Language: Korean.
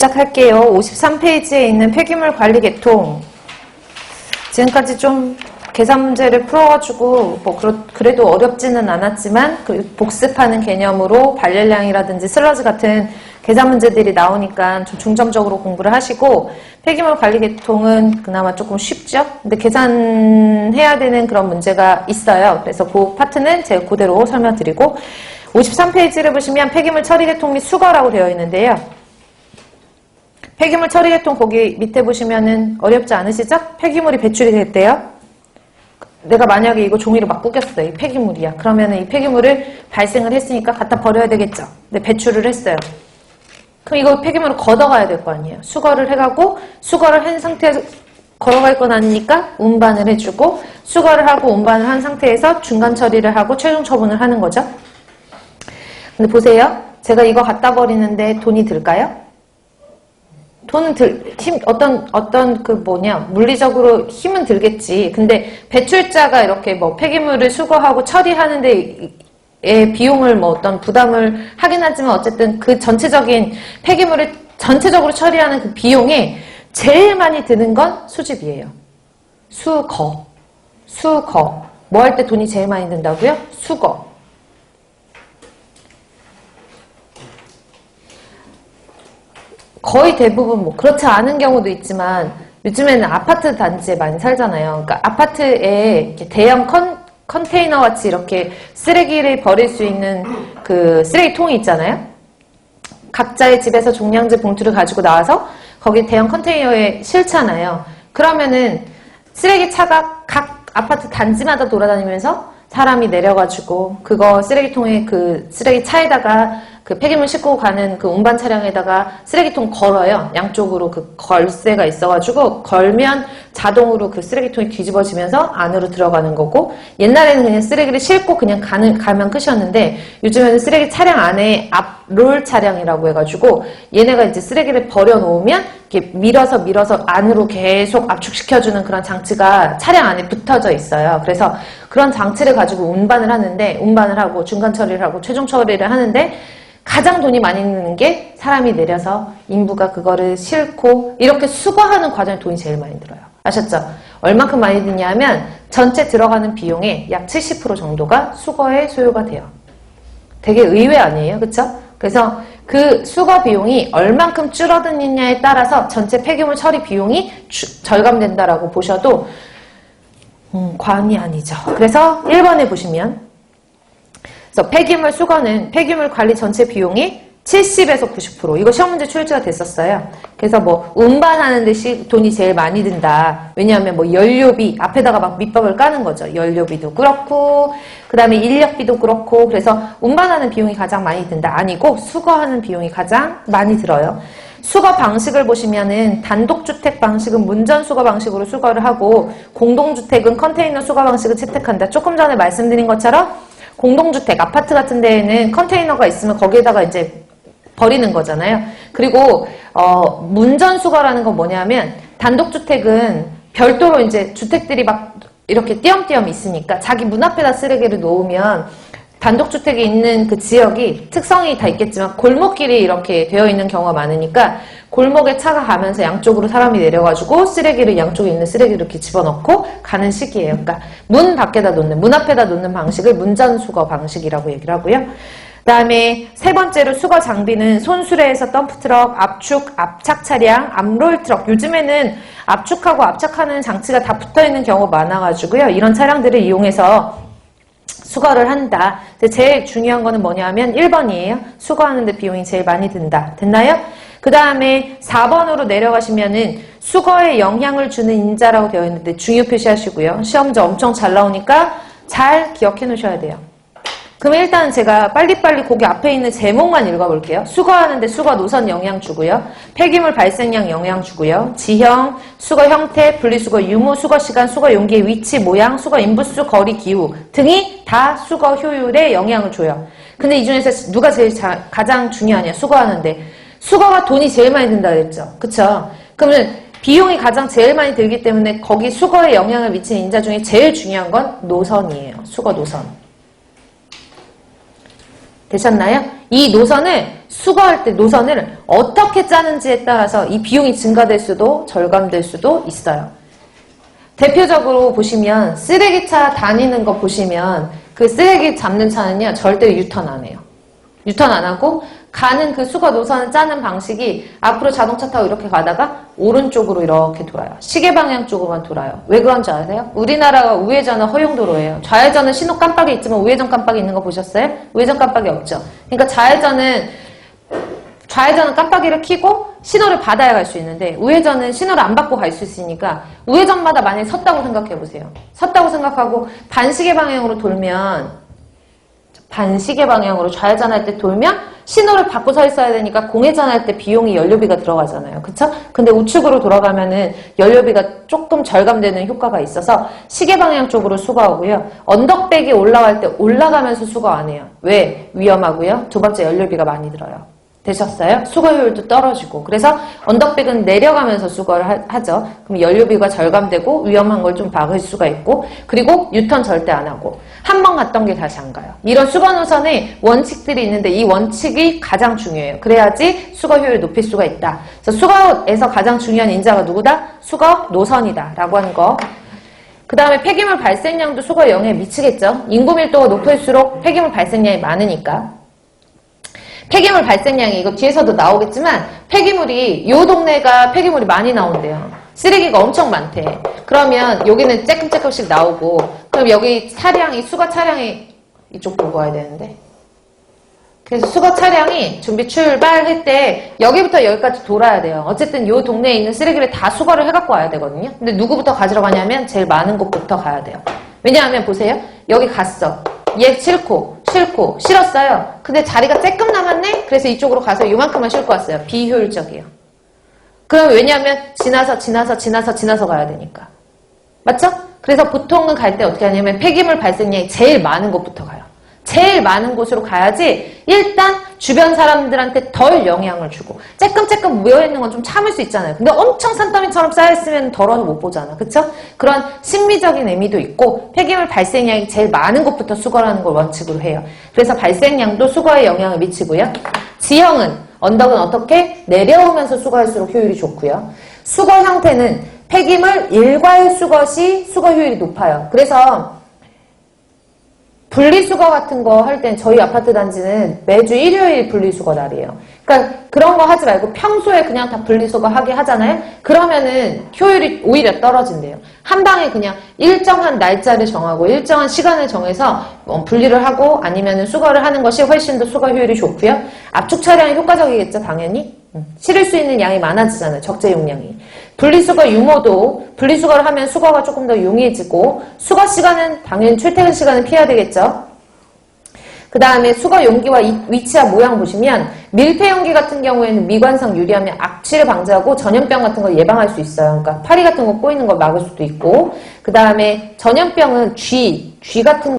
시작할게요. 53페이지에 있는 폐기물 관리 계통. 지금까지 좀 계산 문제를 풀어가지고 그래도 어렵지는 않았지만 복습하는 개념으로 발열량이라든지 슬러지 같은 계산 문제들이 나오니까 좀 중점적으로 공부를 하시고, 폐기물 관리 계통은 그나마 조금 쉽죠? 근데 계산해야 되는 그런 문제가 있어요. 그래서 그 파트는 제가 그대로 설명드리고, 53페이지를 보시면 폐기물 처리 계통 및 수거라고 되어 있는데요. 폐기물 처리 계통 거기 밑에 보시면은 어렵지 않으시죠? 폐기물이 배출이 됐대요. 내가 만약에 이거 종이로 막 구겼어. 이 폐기물이야. 그러면은 이 폐기물을 발생을 했으니까 갖다 버려야 되겠죠. 근데 배출을 했어요. 그럼 이거 폐기물을 걷어가야 될 거 아니에요. 수거를 해가고, 수거를 한 상태에서 걸어갈 건 아니니까 운반을 해주고, 수거를 하고 운반을 한 상태에서 중간 처리를 하고 최종 처분을 하는 거죠. 근데 보세요. 제가 이거 갖다 버리는데 돈이 들까요? 돈은 물리적으로 힘은 들겠지. 근데 배출자가 이렇게 뭐 폐기물을 수거하고 처리하는데 비용을 어떤 부담을 하긴 하지만 어쨌든 그 전체적인 폐기물을 전체적으로 처리하는 그 비용에 제일 많이 드는 건 수집이에요. 수거. 뭐 할 때 돈이 제일 많이 든다고요? 수거. 거의 대부분 그렇지 않은 경우도 있지만 요즘에는 아파트 단지에 많이 살잖아요. 그러니까 아파트에 이렇게 대형 컨테이너 같이 이렇게 쓰레기를 버릴 수 있는 그 쓰레기통이 있잖아요. 각자의 집에서 종량제 봉투를 가지고 나와서 거기 대형 컨테이너에 실잖아요. 그러면은 쓰레기 차가 각 아파트 단지마다 돌아다니면서 사람이 내려가지고 그거 쓰레기통에 그 쓰레기 차에다가 그 폐기물 싣고 가는 그 운반 차량에다가 쓰레기통 걸어요. 양쪽으로 그 걸쇠가 있어가지고 걸면 자동으로 그 쓰레기통이 뒤집어지면서 안으로 들어가는 거고, 옛날에는 그냥 쓰레기를 싣고 그냥 가면 끝이었는데 요즘에는 쓰레기 차량 안에 앞롤 차량이라고 해가지고 얘네가 이제 쓰레기를 버려놓으면 이렇게 밀어서 안으로 계속 압축시켜주는 그런 장치가 차량 안에 붙어져 있어요. 그래서 그런 장치를 가지고 운반을 하고 중간 처리를 하고 최종 처리를 하는데 가장 돈이 많이 드는 게 사람이 내려서 인부가 그거를 싣고 이렇게 수거하는 과정에 돈이 제일 많이 들어요. 아셨죠? 얼만큼 많이 드냐 하면 전체 들어가는 비용의 약 70% 정도가 수거에 소요가 돼요. 되게 의외 아니에요? 그쵸? 그래서 그 수거 비용이 얼만큼 줄어드느냐에 따라서 전체 폐기물 처리 비용이 절감된다라고 보셔도 과언이 아니죠. 그래서 1번에 보시면, 그래서 폐기물 수거는 폐기물 관리 전체 비용이 70에서 90%. 이거 시험 문제 출제가 됐었어요. 그래서 운반하는 데 돈이 제일 많이 든다. 왜냐하면 연료비, 앞에다가 막 밑밥을 까는 거죠. 연료비도 그렇고, 그 다음에 인력비도 그렇고, 그래서 운반하는 비용이 가장 많이 든다. 아니고, 수거하는 비용이 가장 많이 들어요. 수거 방식을 보시면은 단독주택 방식은 문전 수거 방식으로 수거를 하고, 공동주택은 컨테이너 수거 방식을 채택한다. 조금 전에 말씀드린 것처럼 공동주택, 아파트 같은 데에는 컨테이너가 있으면 거기에다가 이제 버리는 거잖아요. 그리고 문전 수거라는 건 뭐냐면, 단독주택은 별도로 이제 주택들이 막 이렇게 띄엄띄엄 있으니까 자기 문 앞에다 쓰레기를 놓으면 단독주택이 있는 그 지역이 특성이 다 있겠지만 골목길이 이렇게 되어 있는 경우가 많으니까 골목에 차가 가면서 양쪽으로 사람이 내려가지고 쓰레기를 양쪽에 있는 쓰레기를 이렇게 집어넣고 가는 식이에요. 그러니까 문 앞에다 놓는 방식을 문전수거 방식이라고 얘기를 하고요. 그 다음에 세 번째로 수거 장비는 손수레에서 덤프트럭, 압축, 압착 차량, 압롤 트럭. 요즘에는 압축하고 압착하는 장치가 다 붙어있는 경우가 많아가지고요. 이런 차량들을 이용해서 수거를 한다. 제일 중요한 거는 뭐냐 하면 1번이에요. 수거하는데 비용이 제일 많이 든다. 됐나요? 그 다음에 4번으로 내려가시면은 수거에 영향을 주는 인자라고 되어 있는데 중요 표시하시고요. 시험지 엄청 잘 나오니까 잘 기억해 놓으셔야 돼요. 그럼 일단 제가 빨리빨리 거기 앞에 있는 제목만 읽어볼게요. 수거하는데 수거 노선 영향 주고요. 폐기물 발생량 영향 주고요. 지형, 수거 형태, 분리수거 유무, 수거 시간, 수거 용기의 위치, 모양, 수거 인부수, 거리, 기후 등이 다 수거 효율에 영향을 줘요. 근데 이 중에서 누가 제일 가장 중요하냐? 수거하는데. 수거가 돈이 제일 많이 든다 그랬죠. 그쵸? 그러면 비용이 가장 제일 많이 들기 때문에 거기 수거에 영향을 미치는 인자 중에 제일 중요한 건 노선이에요. 수거 노선. 되셨나요? 이 노선을 수거할 때 노선을 어떻게 짜는지에 따라서 이 비용이 증가될 수도 절감될 수도 있어요. 대표적으로 보시면 쓰레기차 다니는 거 보시면 그 쓰레기 잡는 차는요 절대 유턴 안 해요. 유턴 안 하고 가는 그 수거 노선을 짜는 방식이 앞으로 자동차 타고 이렇게 가다가 오른쪽으로 이렇게 돌아요. 시계 방향 쪽으로만 돌아요. 왜 그런지 아세요? 우리나라가 우회전은 허용도로예요. 좌회전은 신호 깜빡이 있지만 우회전 깜빡이 있는 거 보셨어요? 우회전 깜빡이 없죠. 그러니까 좌회전은 깜빡이를 켜고 신호를 받아야 갈 수 있는데 우회전은 신호를 안 받고 갈 수 있으니까 우회전마다 만약에 섰다고 생각해 보세요. 섰다고 생각하고 반시계 방향으로 돌면 반시계 방향으로 좌회전할 때 돌면 신호를 받고 서 있어야 되니까 공회전할 때 비용이 연료비가 들어가잖아요. 그쵸? 근데 우측으로 돌아가면은 연료비가 조금 절감되는 효과가 있어서 시계 방향 쪽으로 수거하고요. 언덕백이 올라갈 때 올라가면서 수거 안 해요. 왜? 위험하고요. 두 번째 연료비가 많이 들어요. 되셨어요? 수거 효율도 떨어지고 그래서 언덕백은 내려가면서 수거를 하죠. 그럼 연료비가 절감되고 위험한 걸 좀 막을 수가 있고 그리고 유턴 절대 안 하고 한 번 갔던 게 다시 안 가요. 이런 수거 노선에 원칙들이 있는데 이 원칙이 가장 중요해요. 그래야지 수거 효율을 높일 수가 있다. 그래서 수거에서 가장 중요한 인자가 누구다? 수거 노선이다 라고 하는 거. 그 다음에 폐기물 발생량도 수거에 영향을 미치겠죠. 인구 밀도가 높을수록 폐기물 발생량이 많으니까. 폐기물 발생량이 이거 뒤에서도 나오겠지만 폐기물이 이 동네가 폐기물이 많이 나온대요. 쓰레기가 엄청 많대. 그러면 여기는 쬐끔쬐끔씩 나오고 그럼 여기 차량이 수거 차량이 이쪽 보고 와야 되는데 그래서 수거 차량이 준비 출발할 때 여기부터 여기까지 돌아야 돼요. 어쨌든 이 동네에 있는 쓰레기를 다 수거를 해갖고 와야 되거든요. 근데 누구부터 가지러 가냐면 제일 많은 곳부터 가야 돼요. 왜냐하면 보세요. 여기 갔어. 얘 싫고 싫었어요. 근데 자리가 쬐끔 남았네? 그래서 이쪽으로 가서 이만큼만 싣고 왔어요. 비효율적이에요. 그럼 왜냐하면 지나서 가야 되니까. 맞죠? 그래서 보통은 갈 때 어떻게 하냐면 폐기물 발생량이 제일 많은 곳부터 가요. 제일 많은 곳으로 가야지 일단 주변 사람들한테 덜 영향을 주고 쬐끔쬐끔 모여있는 건 좀 참을 수 있잖아요. 근데 엄청 산더미처럼 쌓여있으면 더러워서 못 보잖아. 그쵸? 그런 심리적인 의미도 있고 폐기물 발생량이 제일 많은 곳부터 수거하는 걸 원칙으로 해요. 그래서 발생량도 수거에 영향을 미치고요. 지형은 언덕은 어떻게? 내려오면서 수거할수록 효율이 좋고요. 수거 형태는 폐기물 일괄 수거 시 수거 효율이 높아요. 그래서 분리수거 같은 거 할 땐 저희 아파트 단지는 매주 일요일 분리수거 날이에요. 그러니까 그런 거 하지 말고 평소에 그냥 다 분리수거 하게 하잖아요. 그러면은 효율이 오히려 떨어진대요. 한 방에 그냥 일정한 날짜를 정하고 일정한 시간을 정해서 분리를 하고 아니면은 수거를 하는 것이 훨씬 더 수거 효율이 좋고요. 압축 차량이 효과적이겠죠, 당연히. 실을 수 있는 양이 많아지잖아요, 적재 용량이. 분리수거 유무도 분리수거를 하면 수거가 조금 더 용이해지고 수거 시간은 당연히 출퇴근 시간은 피해야 되겠죠. 그 다음에 수거 용기와 위치와 모양 보시면 밀폐 용기 같은 경우에는 미관상 유리하면 악취를 방지하고 전염병 같은 걸 예방할 수 있어요. 그러니까 파리 같은 거 꼬이는 걸 막을 수도 있고 그 다음에 전염병은 쥐 같은